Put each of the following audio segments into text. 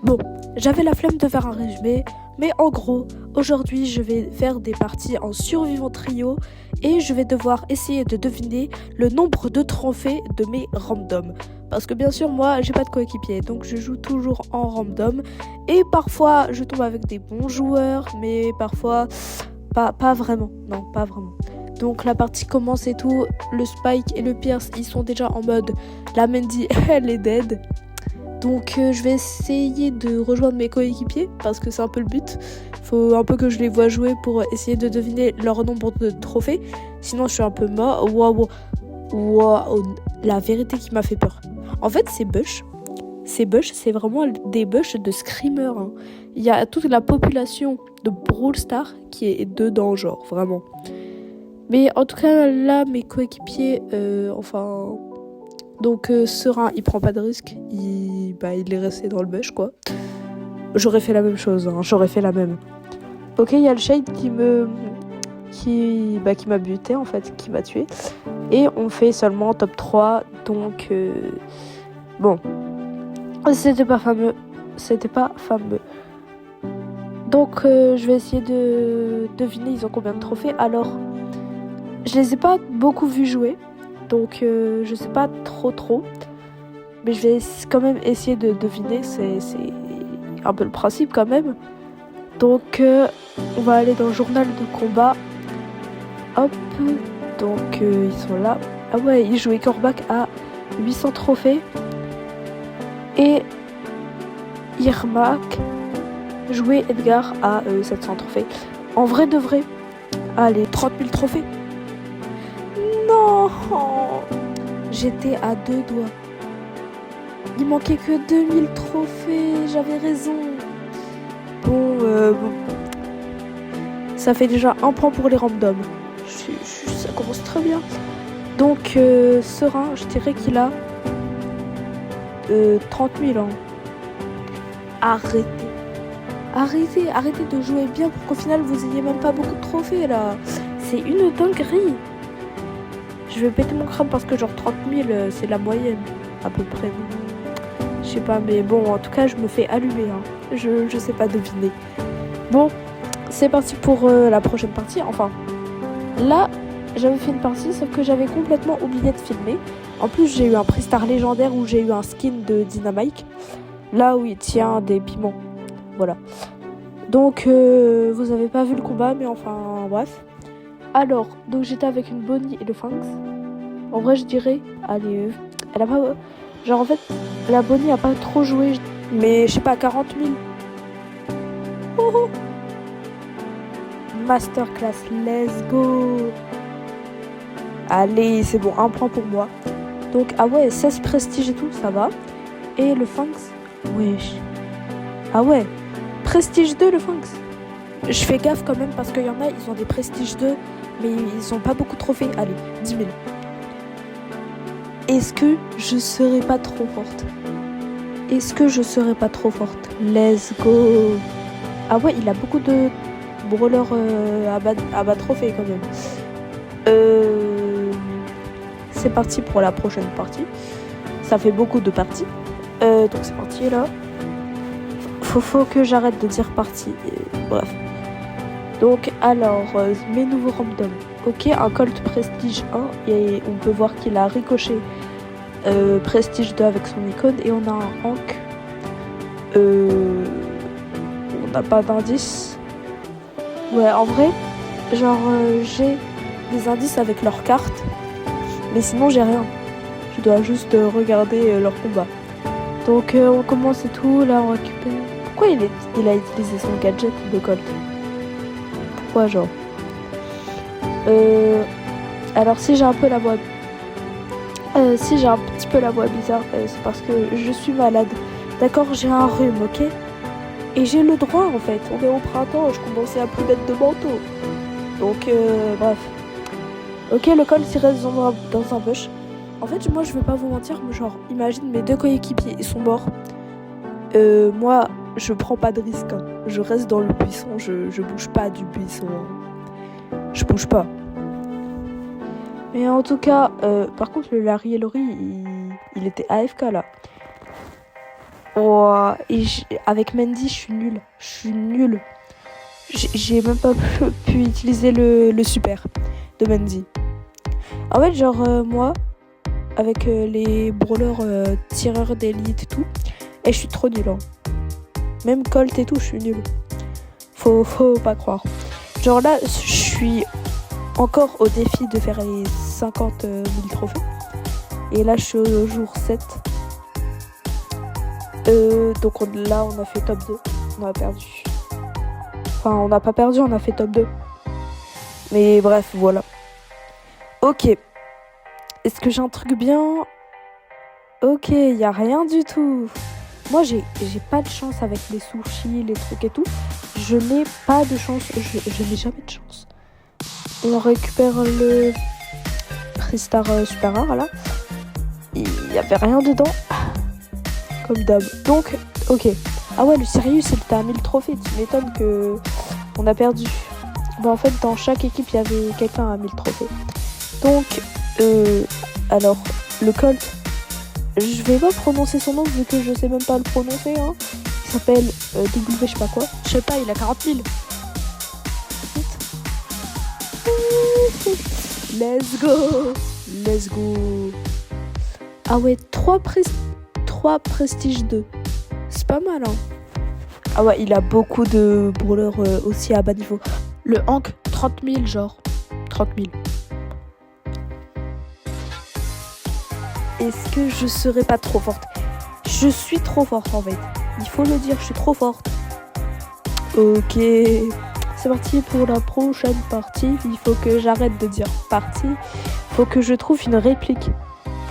Bon, j'avais la flemme de faire un résumé, mais en gros, aujourd'hui, je vais faire des parties en survivant trio et je vais devoir essayer de deviner le nombre de trophées de mes randoms. Parce que bien sûr, moi, j'ai pas de coéquipier, donc je joue toujours en random. Et parfois, je tombe avec des bons joueurs, mais parfois, pas vraiment. Non, pas vraiment. Donc la partie commence et tout. Le Spike et le Pierce, ils sont déjà en mode la Mandy, elle est dead. Donc je vais essayer de rejoindre mes coéquipiers parce que c'est un peu le but. Faut un peu que je les vois jouer pour essayer de deviner leur nombre de trophées. Sinon je suis un peu mort. Waouh, la vérité qui m'a fait peur. En fait c'est Bush. C'est vraiment des Bush de screamer. Hein. Il y a toute la population de Brawl Stars qui est dedans, genre vraiment. Mais en tout cas là mes coéquipiers, donc Serein, il prend pas de risque, il est resté dans le bush quoi. J'aurais fait la même chose, hein, j'aurais fait la même. Ok, il y a le Shade qui m'a buté en fait, qui m'a tué. Et on fait seulement top 3, donc bon, c'était pas fameux. Donc je vais essayer de deviner ils ont combien de trophées. Alors, je les ai pas beaucoup vus jouer. Donc je sais pas trop, mais je vais quand même essayer de deviner, c'est un peu le principe quand même. Donc on va aller dans le journal de combat. Hop, donc ils sont là. Ah ouais, ils jouent Corbac à 800 trophées. Et Irmak jouait Edgar à 700 trophées. En vrai de vrai, allez, 30 000 trophées. Non, j'étais à 2 doigts. Il manquait que 2000 trophées, j'avais raison. Bon. Ça fait déjà un point pour les randoms. Ça commence très bien. Donc, Serein, je dirais qu'il a 30 000 ans. Arrêtez de jouer bien pour qu'au final vous ayez même pas beaucoup de trophées là. C'est une dinguerie. Je vais péter mon crâne parce que genre 30 000 c'est la moyenne à peu près. Je sais pas, mais bon, en tout cas je me fais allumer. Hein. Je sais pas deviner. Bon, c'est parti pour la prochaine partie. Enfin, là j'avais fait une partie sauf que j'avais complètement oublié de filmer. En plus j'ai eu un prix star légendaire où j'ai eu un skin de Dynamite. Là où il tient des piments. Voilà. Donc vous avez pas vu le combat mais enfin bref. Alors, donc j'étais avec une Bonnie et le Fangs. En vrai, je dirais, allez, elle a pas... Genre, en fait, la Bonnie a pas trop joué, mais je sais pas, 40 000. Oh. Masterclass, let's go. Allez, c'est bon, un point pour moi. Donc, ah ouais, 16 prestige et tout, ça va. Et le Fangs, wesh. Ah ouais, prestige 2 le Fangs. Je fais gaffe quand même parce qu'il y en a, ils ont des prestige 2, mais ils ont pas beaucoup de trophées. Allez, 10 000. Est-ce que je serais pas trop forte? Let's go. Ah ouais, il a beaucoup de brawlers à bas trophées quand même. C'est parti pour la prochaine partie. Ça fait beaucoup de parties. Donc c'est parti là. Faut que j'arrête de dire partie. Bref. Donc alors, mes nouveaux randoms. Ok, un Colt Prestige 1 et on peut voir qu'il a ricoché Prestige 2 avec son icône et on a un Hank. On n'a pas d'indice. Ouais, en vrai, genre j'ai des indices avec leurs cartes, mais sinon j'ai rien. Je dois juste regarder leur combat. Donc on commence et tout, là on récupère. Pourquoi il a utilisé son gadget de Colt? Pourquoi genre alors si j'ai un peu la voix si j'ai un petit peu la voix bizarre, c'est parce que je suis malade. D'accord, j'ai un rhume, ok? Et j'ai le droit en fait. On est au printemps, je commençais à plus mettre de manteau. Donc bref. Ok, le Colt il reste dans un bush. En fait, moi je veux pas vous mentir, mais genre imagine mes deux coéquipiers, ils sont morts. Moi, je prends pas de risque. Hein. Je reste dans le buisson, je bouge pas du buisson. Hein. Je bouge pas. Mais en tout cas, par contre, le Larry et Laurie, il était AFK là. Oh, et avec Mendy, je suis nulle. Je suis nulle. J'ai même pas pu utiliser le super de Mendy. En fait, genre, moi, avec les brawlers tireurs d'élite et tout, et je suis trop nulle. Hein. Même Colt et tout, je suis nulle. Faut pas croire. Genre là, je suis encore au défi de faire les 50 000 trophées. Et là, je suis au jour 7. Donc là, on a fait top 2. On a perdu. Enfin, on n'a pas perdu, on a fait top 2. Mais bref, voilà. Ok. Est-ce que j'ai un truc bien? Ok, y a rien du tout. Moi, j'ai pas de chance avec les sushis, les trucs et tout. Je n'ai pas de chance. Je n'ai jamais de chance. On récupère le Freestar super rare, là. Il y avait rien dedans. Comme d'hab. Donc, ok. Ah ouais, le Sirius, il était à 1000 trophées. Tu m'étonnes que on a perdu. Bon, en fait, dans chaque équipe, il y avait quelqu'un à 1000 trophées. Donc, alors, le Colt, je vais pas prononcer son nom vu que je sais même pas le prononcer. Hein. Il s'appelle W, je sais pas quoi. Je sais pas, il a 40 000. Let's go. Let's go. Ah ouais, 3 prestige 2. C'est pas mal, hein. Ah ouais, il a beaucoup de brawlers aussi à bas niveau. Le Hank, 30 000, genre. 30 000. Est-ce que je serais pas trop forte? Je suis trop forte, en fait. Il faut le dire, je suis trop forte. Ok. C'est parti pour la prochaine partie. Il faut que j'arrête de dire partie. Il faut que je trouve une réplique.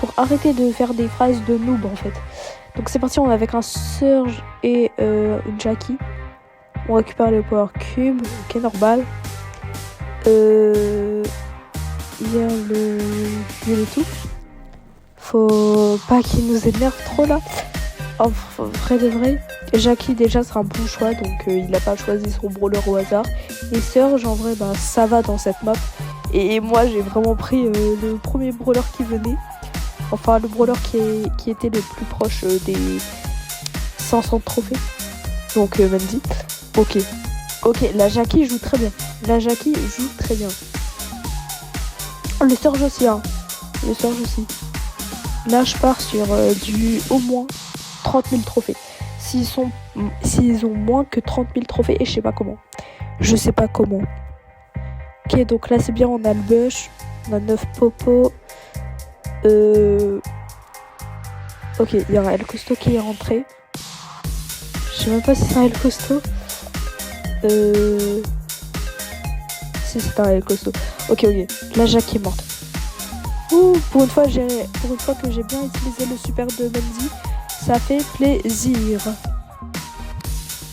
Pour arrêter de faire des phrases de noob, en fait. Donc c'est parti, on est avec un Surge et une Jackie. On récupère le Power Cube, ok, normal. Il y a le tout. Faut pas qu'il nous énerve trop là. En vrai de vrai, Jackie déjà sera un bon choix, donc il n'a pas choisi son brawler au hasard. Et Surge, en vrai, bah, ça va dans cette map. Et moi j'ai vraiment pris le premier brawler qui venait. Enfin, le brawler qui était le plus proche des 500 trophées. Donc, Mendy. Ok. Ok, la Jackie joue très bien. La Jackie joue très bien. Le Surge aussi, hein. Le Surge aussi. Là, je pars sur du au moins 30 000 trophées. S'ils ont moins que 30 000 trophées, et je sais pas comment. Je sais pas comment. Ok, donc là, c'est bien. On a le Bush. On a 9 popos. Ok, il y a un El Costo qui est rentré. Je sais même pas si c'est un El Costo. Si c'est un El Costo. Ok. La Jackie est morte. Ouh, pour une fois que j'ai bien utilisé le super de Mendy, ça fait plaisir.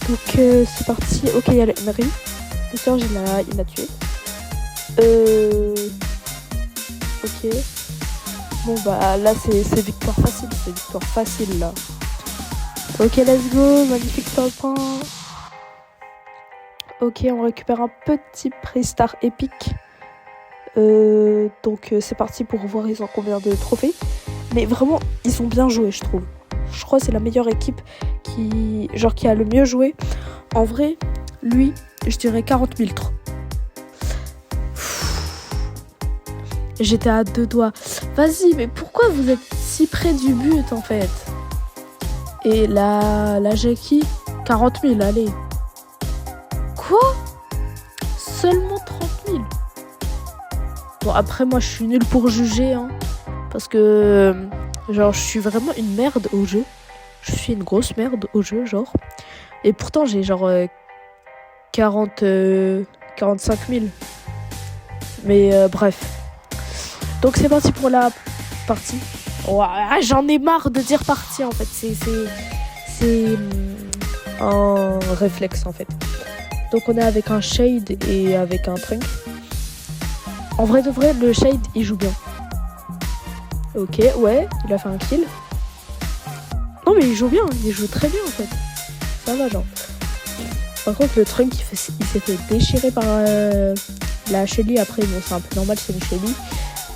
Donc c'est parti. Ok, il y a le Henry. Le Surge, il l'a tué. Ok. Bon bah là c'est victoire facile, là. Ok, let's go, magnifique top 1. Ok, on récupère un petit Prestar épique. Donc c'est parti pour voir ils ont combien de trophées. Mais vraiment, ils ont bien joué, je trouve. Je crois que c'est la meilleure équipe qui a le mieux joué. En vrai, lui, je dirais 40 000 trop. J'étais à 2 doigts. Vas-y, mais pourquoi vous êtes si près du but, en fait? Et la Jackie, 40 000, allez. Quoi? Seulement 30 000? Bon, après, moi, je suis nulle pour juger, hein. Parce que, je suis vraiment une merde au jeu. Je suis une grosse merde au jeu, genre. Et pourtant, j'ai 45 000. Mais bref. Donc c'est parti pour la partie. Oh, j'en ai marre de dire partie en fait. C'est un réflexe en fait. Donc on est avec un Shade et avec un Trunk. En vrai de vrai, le Shade il joue bien. Ok, ouais, il a fait un kill. Non mais il joue bien, il joue très bien en fait. Ça va genre. Par contre le Trunk il s'est fait déchirer par la Shelly. Après bon c'est un peu normal, c'est une Shelly.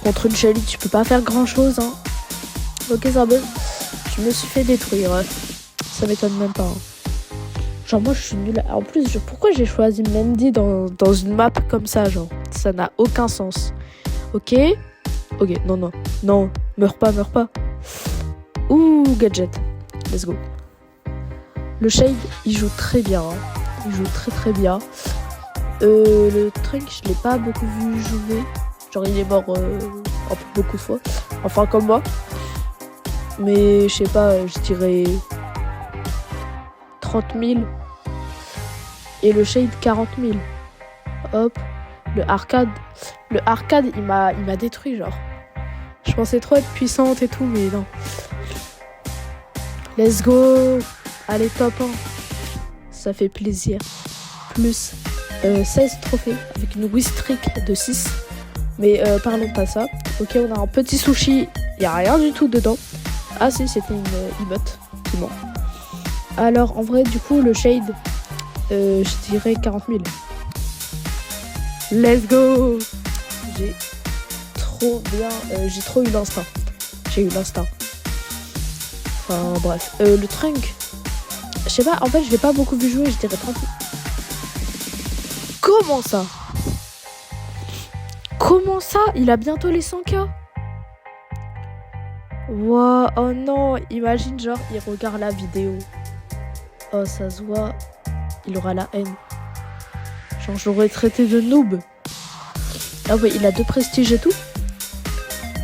Contre une Shelly, tu peux pas faire grand chose, hein. Ok, ça va. Je me suis fait détruire. Ça m'étonne même pas. Hein. Genre moi je suis nulle. En plus, pourquoi j'ai choisi Mendy dans une map comme ça, genre? Ça n'a aucun sens. Ok. Ok, non. Non, meurs pas. Ouh, gadget. Let's go. Le Shade, il joue très bien. Hein. Il joue très bien. Le Trunk, je l'ai pas beaucoup vu jouer. Genre il est mort un peu beaucoup de fois. Enfin comme moi. Mais je sais pas, je dirais 30 000. Et le Shade 40 000. Hop. Le arcade, il m'a détruit genre. Je pensais trop être puissante et tout, mais non. Let's go. Allez, top 1. Ça fait plaisir. Plus 16 trophées avec une win streak de 6. Mais parlons pas ça. Ok, on a un petit sushi. Il n'y a rien du tout dedans. Ah si, c'était une emote. C'est bon. Alors, en vrai, du coup, le Shade, je dirais 40 000. Let's go. J'ai trop eu l'instinct. J'ai eu l'instinct. Enfin, bref. Le Trunk, je sais pas, en fait, je l'ai pas beaucoup vu jouer, je dirais 30 000. Comment ça? Comment ça? Il a bientôt les 100K. Wow, oh non, imagine genre, il regarde la vidéo. Oh, ça se voit, il aura la haine. Genre, je l'aurais traité de noob. Ah ouais, il a 2 prestiges et tout.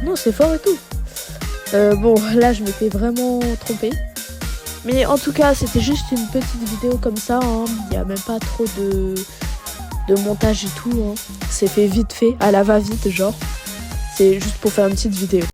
Non, c'est fort et tout. Bon, là, je m'étais vraiment trompée. Mais en tout cas, c'était juste une petite vidéo comme ça. Hein. Il n'y a même pas trop de montage et tout. Hein. C'est fait vite fait, à la va-vite, genre. C'est juste pour faire une petite vidéo.